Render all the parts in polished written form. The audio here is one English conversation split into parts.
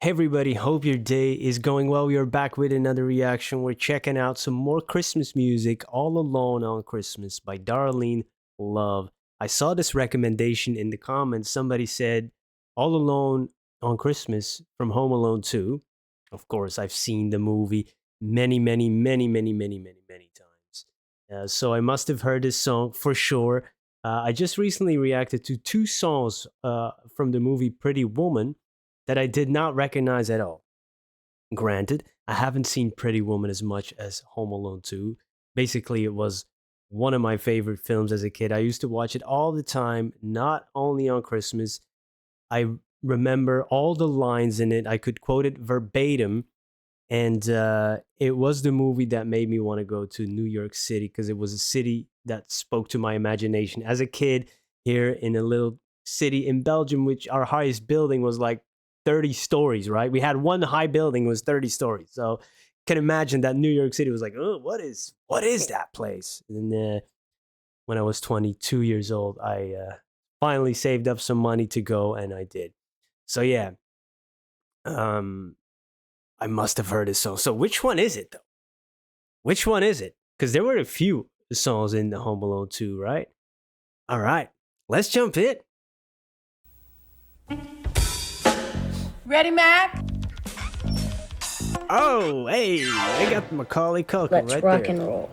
Hey everybody, hope your day is going well. We are back with another reaction. We're checking out some more Christmas music, All Alone on Christmas by Darlene Love. I saw this recommendation in the comments. Somebody said All Alone on Christmas from Home Alone 2. Of course, I've seen the movie many times. So I must have heard this song for sure. I just recently reacted to two songs from the movie Pretty Woman that I did not recognize at all. Granted, I haven't seen Pretty Woman as much as Home Alone 2. Basically, it was one of my favorite films as a kid. I used to watch it all the time, not only on Christmas. I remember all the lines in it. I could quote it verbatim. And it was the movie that made me want to go to New York City because it was a city that spoke to my imagination. As a kid, here in a little city in Belgium, which our highest building was like 30 stories, right? We had one high building was 30 stories. So can imagine that New York City was like, oh, what is that place? And when I was 22 years old, I finally saved up some money to go, and I did. So yeah, um, I must have heard this song. So which one is it though? Which one is it? Because there were a few songs in the Home Alone 2, right? All right, let's jump in. Ready, Mac? Oh, hey, they got Macaulay Culkin Let's right rock there. and roll.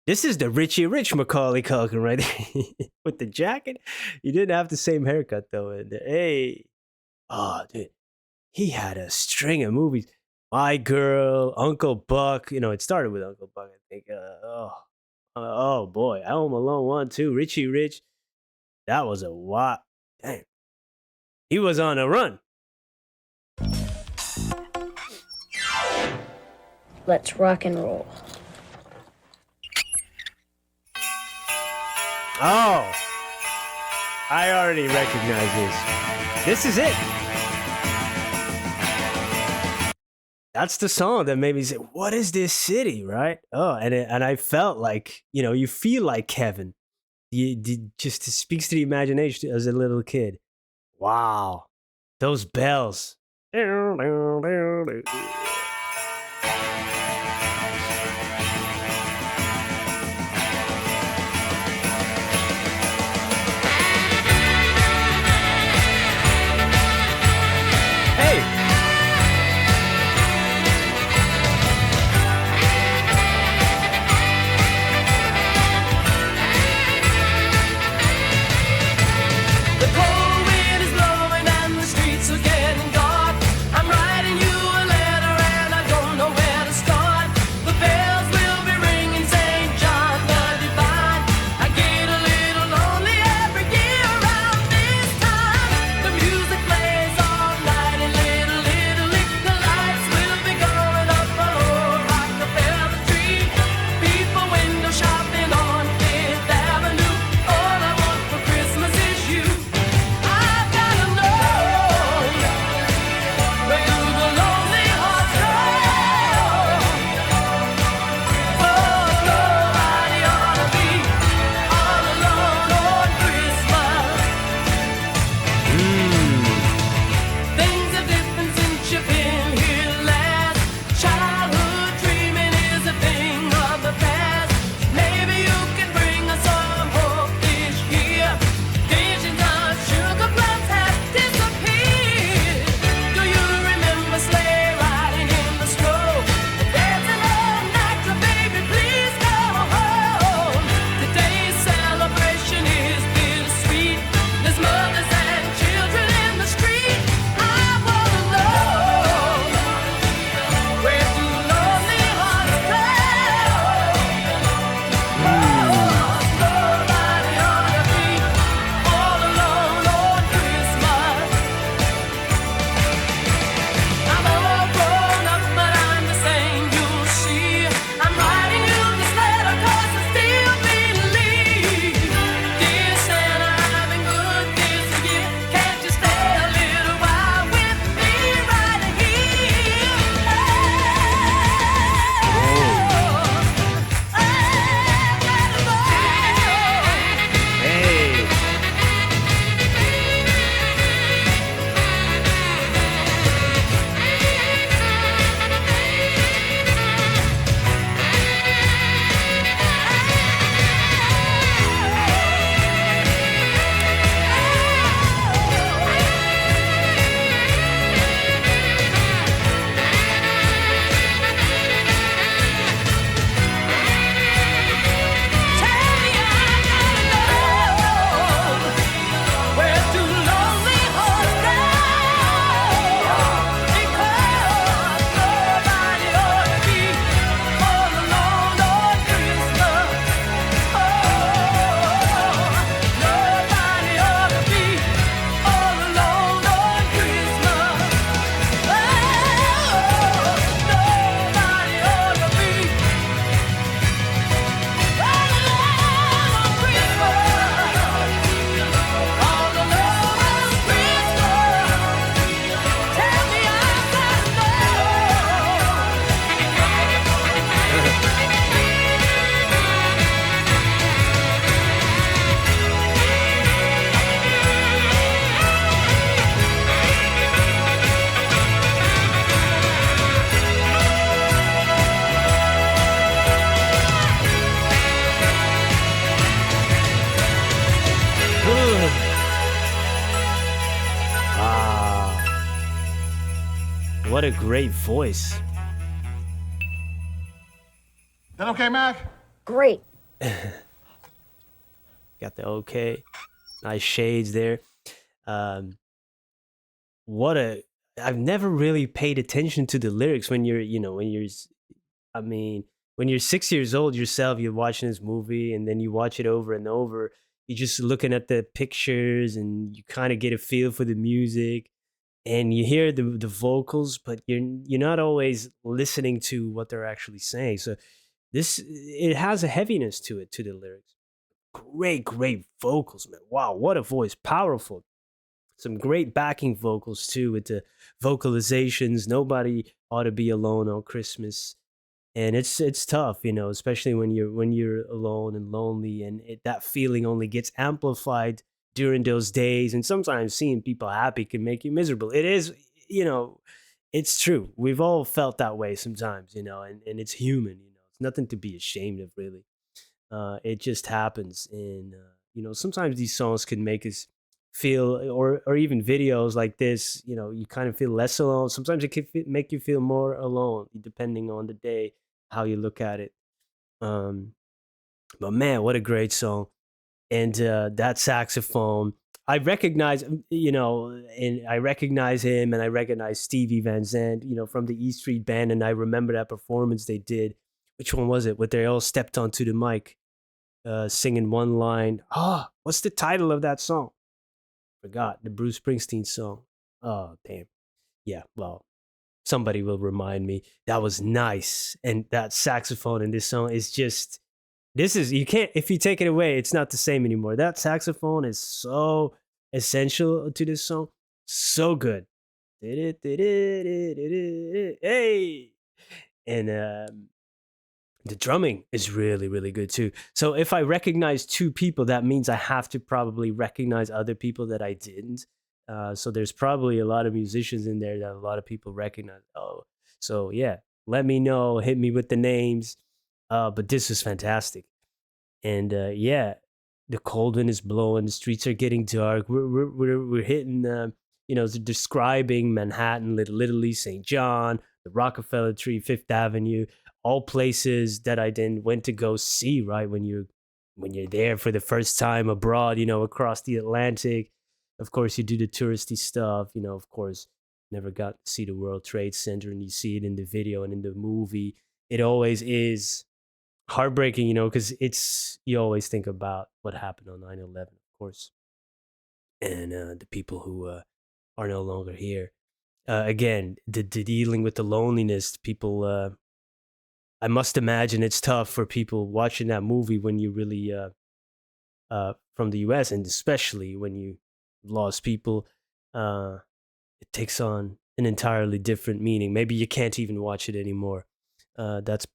This is the Richie Rich Macaulay Culkin right there with the jacket. He didn't have the same haircut though. And hey, oh, dude, he had a string of movies. My Girl, Uncle Buck. You know, it started with Uncle Buck, I think. Oh boy, Home Alone 1, 2, Richie Rich. That was a lot. Damn, he was on a run. Let's rock and roll. Oh, I already recognize this. This is it. That's the song that made me say, "What is this city?" Right? Oh, and I felt like you feel like Kevin. Just speaks to the imagination as a little kid. Wow, those bells. Hey. The cold wind is blowing and the streets are getting dark. I'm writing you a letter and What a great voice. That okay, Mac? Great. Got the okay. Nice shades there. Um, what a. I've never really paid attention to the lyrics when you're, I mean, when you're 6 years old yourself, you're watching this movie and then you watch it over and over. You're just looking at the pictures and you kind of get a feel for the music and you hear the vocals, but you're not always listening to what they're actually saying. So this it has a heaviness to it, to the lyrics. Great vocals, man. Wow, what a voice. Powerful. Some great backing vocals too with the vocalizations. Nobody ought to be alone on Christmas. And it's tough, especially when you're alone and lonely, and that feeling only gets amplified during those days. And sometimes seeing people happy can make you miserable. It is, you know, it's true. We've all felt that way sometimes, and it's human. It's nothing to be ashamed of, really. It just happens, and sometimes these songs can make us feel, or even videos like this. You kind of feel less alone. Sometimes it can make you feel more alone, depending on the day, how you look at it. Um, but man, what a great song! And that saxophone, I recognize, and I recognize him, and I recognize Stevie Van Zandt, from the E Street Band, and I remember that performance they did. Which one was it? Where they all stepped onto the mic, singing one line. What's the title of that song? Forgot, the Bruce Springsteen song. Oh, damn. Yeah, well, somebody will remind me. That was nice. And that saxophone in this song is just, you can't, if you take it away, it's not the same anymore. That saxophone is so essential to this song. So good. Hey! And the drumming is really, really good too. So if I recognize two people, that means I have to probably recognize other people that I didn't. So there's probably a lot of musicians in there that a lot of people recognize. Oh, so yeah, let me know. Hit me with the names. But this is fantastic. And yeah, the cold wind is blowing. The streets are getting dark. We're hitting. Describing Manhattan, Little Italy, St. John, the Rockefeller Tree, Fifth Avenue, all places that I then went to go see. Right, when you're there for the first time abroad, across the Atlantic. Of course, you do the touristy stuff. Of course, never got to see the World Trade Center, and you see it in the video and in the movie. It always is heartbreaking, because you always think about what happened on 9/11, of course, and the people who are no longer here. Again, the dealing with the loneliness, people. I must imagine it's tough for people watching that movie when you really from the U.S. and especially when you lost people. Uh, it takes on an entirely different meaning. Maybe you can't even watch it anymore. That's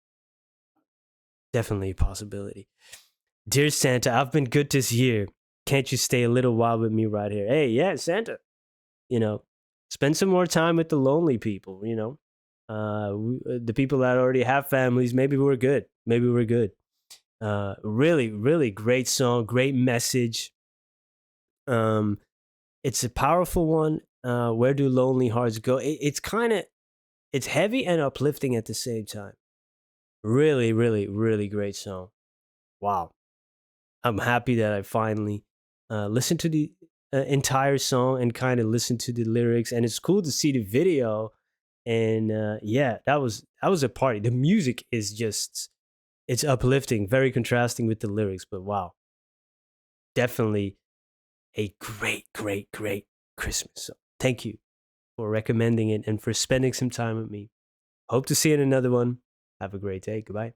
definitely a possibility. Dear Santa, I've been good this year. Can't you stay a little while with me right here? Hey, yeah, Santa. You know, spend some more time with the lonely people. The people that already have families. Maybe we're good. Maybe we're good. Really, really great song. Great message. Um, it's a powerful one. Where do lonely hearts go? It's heavy and uplifting at the same time. Really, really, really great song. Wow. I'm happy that I finally listened to the entire song and kind of listened to the lyrics. And it's cool to see the video. And yeah, that was a party. The music is just, it's uplifting, very contrasting with the lyrics. But wow, definitely a great Christmas. So thank you for recommending it and for spending some time with me. Hope to see you in another one. Have a great day. Goodbye.